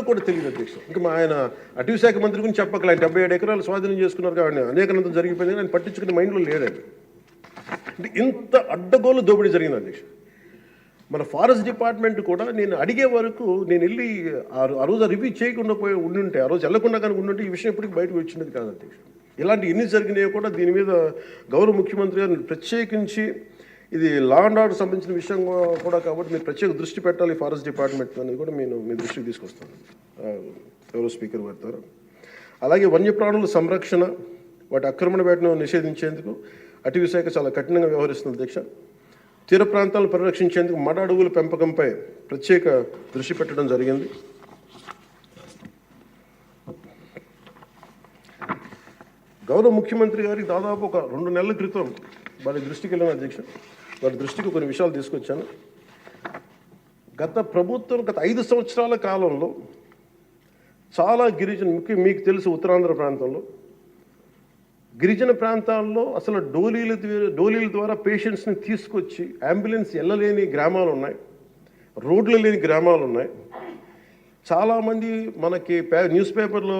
కూడా తెలియదు అధ్యక్ష. ఇంకా ఆయన అటవీ శాఖ మంత్రి గురించి చెప్పకలే, ఆయన 77 ఎకరాలు స్వాధీనం చేసుకున్నారు కాబట్టి అనేకనంతం జరిగిపోయింది, ఆయన పట్టించుకునే మైండ్లో లేడండి. అంటే ఇంత అడ్డగోలు దోపిడీ జరిగింది అధ్యక్ష. మన ఫారెస్ట్ డిపార్ట్మెంట్ కూడా నేను అడిగే వరకు నేను వెళ్ళి ఆ రోజు రివ్యూ చేయకుండా ఉండుంటే, ఆ రోజు వెళ్లకుండా కానీ ఉండుంటే ఈ విషయం ఎప్పటికీ బయటకు వచ్చినది కాదు అధ్యక్ష. ఇలాంటి ఎన్ని జరిగినాయో కూడా దీని మీద గౌరవ ముఖ్యమంత్రి గారు ప్రత్యేకించి, ఇది లా అండ్ ఆర్డర్ సంబంధించిన విషయం కూడా కాబట్టి మీరు ప్రత్యేక దృష్టి పెట్టాలి ఫారెస్ట్ డిపార్ట్మెంట్ అనేది కూడా నేను మీ దృష్టికి తీసుకొస్తాను గౌరవ స్పీకర్ గారి ద్వారా. అలాగే వన్యప్రాణుల సంరక్షణ, వాటి ఆక్రమణ వేటను నిషేధించేందుకు అటవీ శాఖ చాలా కఠినంగా వ్యవహరిస్తుంది అధ్యక్ష. తీర ప్రాంతాలను పరిరక్షించేందుకు మడ అడవుల పెంపకంపై ప్రత్యేక దృష్టి పెట్టడం జరిగింది. గౌరవ ముఖ్యమంత్రి గారికి దాదాపు ఒక 2 నెలల క్రితం వారి దృష్టికి వెళ్ళిన అధ్యక్ష, వారి దృష్టికి కొన్ని విషయాలు తీసుకొచ్చాను. గత 5 సంవత్సరాల కాలంలో చాలా గిరిజన, మీకు తెలుసు ఉత్తరాంధ్ర ప్రాంతంలో గిరిజన ప్రాంతాల్లో అసలు డోలీల ద్వారా పేషెంట్స్ని తీసుకొచ్చి అంబులెన్స్ వెళ్ళలేని గ్రామాలు ఉన్నాయి, రోడ్లు లేని గ్రామాలు ఉన్నాయి. చాలామంది మనకి న్యూస్ పేపర్లో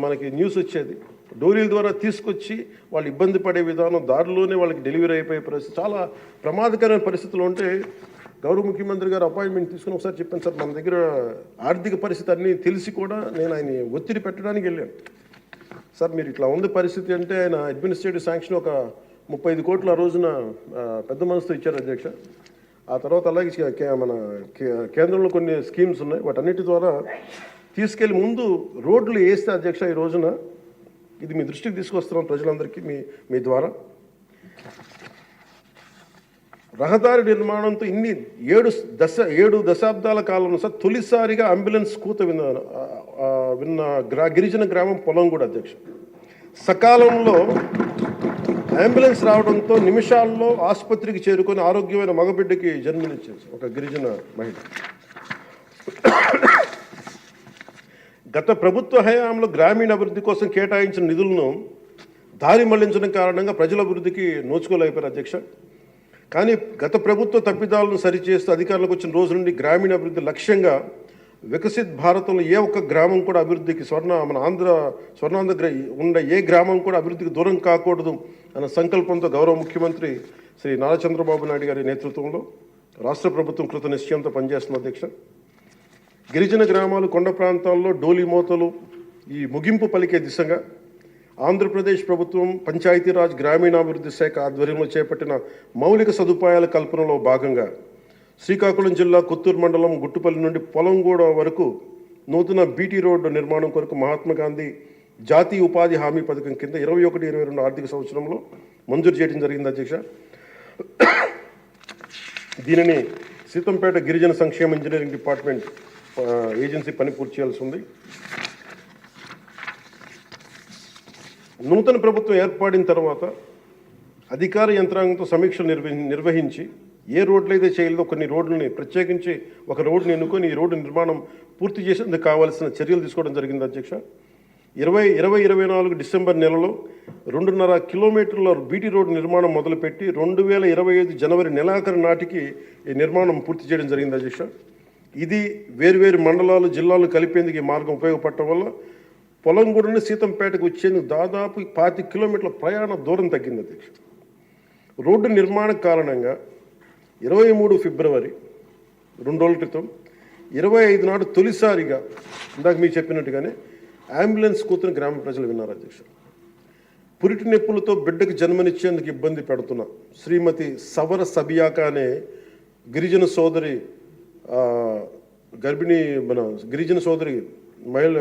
మనకి న్యూస్ వచ్చేది, డోలీల ద్వారా తీసుకొచ్చి వాళ్ళు ఇబ్బంది పడే విధానం, దారిలోనే వాళ్ళకి డెలివరీ అయిపోయే పరిస్థితి, చాలా ప్రమాదకరమైన పరిస్థితులు ఉంటే గౌరవ ముఖ్యమంత్రి గారు అపాయింట్మెంట్ తీసుకుని ఒకసారి చెప్పాను, సార్ మన దగ్గర ఆర్థిక పరిస్థితి అన్నీ తెలిసి కూడా నేను ఆయన ఒత్తిడి పెట్టడానికి వెళ్ళాను. సార్ మీరు ఇట్లా ఉంది పరిస్థితి అంటే ఆయన అడ్మినిస్ట్రేటివ్ శాంక్షన్ ఒక 35 కోట్లు ఆ రోజున పెద్ద మనసుతో ఇచ్చారు అధ్యక్ష. ఆ తర్వాత అలాగే మన కేంద్రంలో కొన్ని స్కీమ్స్ ఉన్నాయి, వాటన్నిటి ద్వారా తీసుకెళ్ళి ముందు రోడ్లు వేస్తే అధ్యక్ష ఈ రోజున ఇది మీ దృష్టికి తీసుకొస్తున్నాం ప్రజలందరికీ మీ ద్వారా. రహదారి నిర్మాణంతో 7 దశాబ్దాల కాలంలో సార్ తొలిసారిగా అంబులెన్స్ కూత విన్న గిరిజన గ్రామం పొలంగూడ అధ్యక్ష. సకాలంలో అంబులెన్స్ రావడంతో నిమిషాల్లో ఆసుపత్రికి చేరుకొని ఆరోగ్యమైన మగబిడ్డకి జన్మనిచ్చింది ఒక గిరిజన మహిళ. గత ప్రభుత్వ హయాంలో గ్రామీణ అభివృద్ధి కోసం కేటాయించిన నిధులను దారి మళ్లించడం కారణంగా ప్రజల అభివృద్ధికి నోచుకోలేకపోయారు అధ్యక్ష. కానీ గత ప్రభుత్వ తప్పిదాలను సరిచేస్తూ అధికారులకు వచ్చిన రోజు నుండి గ్రామీణ అభివృద్ధి లక్ష్యంగా వికసిత్ భారతంలో ఏ ఒక్క గ్రామం కూడా అభివృద్ధికి స్వర్ణాంధ్ర ఉండే ఏ గ్రామం కూడా అభివృద్ధికి దూరం కాకూడదు అన్న సంకల్పంతో గౌరవ ముఖ్యమంత్రి శ్రీ నారా చంద్రబాబు నాయుడు గారి నేతృత్వంలో రాష్ట్ర ప్రభుత్వం కృత నిశ్చయంతో పనిచేస్తున్న అధ్యక్ష. గిరిజన గ్రామాలు, కొండ ప్రాంతాల్లో డోలీ మోతలు ఈ ముగింపు పలికే దిశగా ఆంధ్రప్రదేశ్ ప్రభుత్వం పంచాయతీరాజ్ గ్రామీణాభివృద్ధి శాఖ ఆధ్వర్యంలో చేపట్టిన మౌలిక సదుపాయాల కల్పనలో భాగంగా శ్రీకాకుళం జిల్లా కొత్తూరు మండలం గుట్టుపల్లి నుండి పొలంగూడ వరకు నూతన బీటీ రోడ్డు నిర్మాణం కొరకు మహాత్మా గాంధీ జాతీయ ఉపాధి హామీ పథకం కింద 21-22 ఆర్థిక సంవత్సరంలో మంజూరు చేయడం జరిగింది అధ్యక్ష. దీనిని సీతంపేట గిరిజన సంక్షేమ ఇంజనీరింగ్ డిపార్ట్మెంట్ ఏజెన్సీ పని పూర్తి చేయాల్సి ఉంది. నూతన ప్రభుత్వం ఏర్పడిన తర్వాత అధికార యంత్రాంగంతో సమీక్షలు నిర్వహించి ఏ రోడ్లు అయితే చేయలేదో కొన్ని రోడ్లని ప్రత్యేకించి ఒక రోడ్డుని ఎన్నుకొని ఈ రోడ్డు నిర్మాణం పూర్తి చేసేందుకు కావాల్సిన చర్యలు తీసుకోవడం జరిగింది అధ్యక్ష. 2024 డిసెంబర్ నెలలో 2.5 కిలోమీటర్ల బీటీ రోడ్డు నిర్మాణం మొదలుపెట్టి 2025 జనవరి నెలాఖరు నాటికి ఈ నిర్మాణం పూర్తి చేయడం జరిగింది అధ్యక్ష. ఇది వేరువేరు మండలాలు, జిల్లాలు కలిపేందుకు ఈ మార్గం ఉపయోగపడటం వల్ల పొలంగూడని సీతంపేటకు వచ్చేందుకు దాదాపు 25 కిలోమీటర్ల ప్రయాణ దూరం తగ్గింది అధ్యక్ష. రోడ్డు నిర్మాణ కారణంగా 23 ఫిబ్రవరి 2 రోజుల క్రితం 25 నాడు తొలిసారిగా ఇందాక మీకు చెప్పినట్టుగానే అంబులెన్స్ కూతురు గ్రామ ప్రజలు విన్నారు అధ్యక్ష. పురిటి నొప్పులతో బిడ్డకు జన్మనిచ్చేందుకు ఇబ్బంది పెడుతున్న శ్రీమతి సవర సబియాక అనే గిరిజన సోదరి గిరిజన సోదరి మహిళ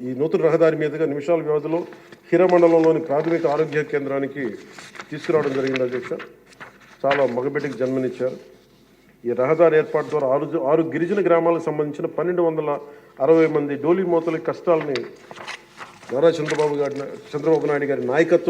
ఈ నూతన రహదారి మీదుగా నిమిషాల వ్యవధిలో హిరమండలంలోని ప్రాథమిక ఆరోగ్య కేంద్రానికి తీసుకురావడం జరిగింది అధ్యక్ష. చాలా మగబిడ్డకి జన్మనిచ్చారు. ఈ రహదారి ఏర్పాటు ద్వారా 6 గిరిజన గ్రామాలకు సంబంధించిన 1260 మంది డోలీ మోతల కష్టాలని నారా చంద్రబాబు నాయుడు గారి నాయకత్వం